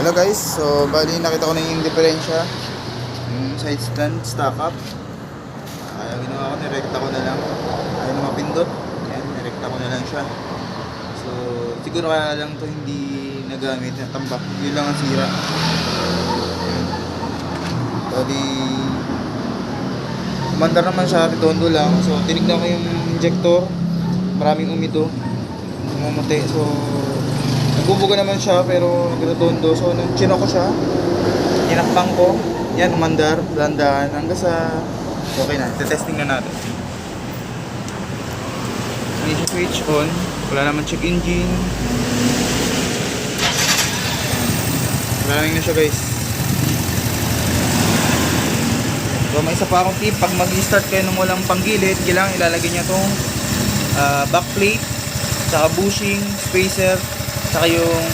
Hello guys, so bali nakita ko na yung diferensya, yung side stand, stack up. Kaya ginawa ko, nirekta ko na lang. Ayaw na mapindot, yan, nirekta ko na lang siya. So siguro kaya lang to hindi nagamit, natambak, yun lang ang sira. Bali kumandar naman siya, redondo lang. So tinignan ko yung injector, maraming umito, umumunti. So nagbubuga naman siya pero nagredondo. So nung chino ko siya, tinakpan ko, yan, umandar, dahan-dahan hanggang sa okay na. Testing na natin. Hindi siya switch on, wala naman check engine. Maraming na siya guys. So may isa pa akong tip, pag mag-start kayo ng walang panggilid, kailangan ilalagay niya itong backplate, saka bushing, spacer, saka yung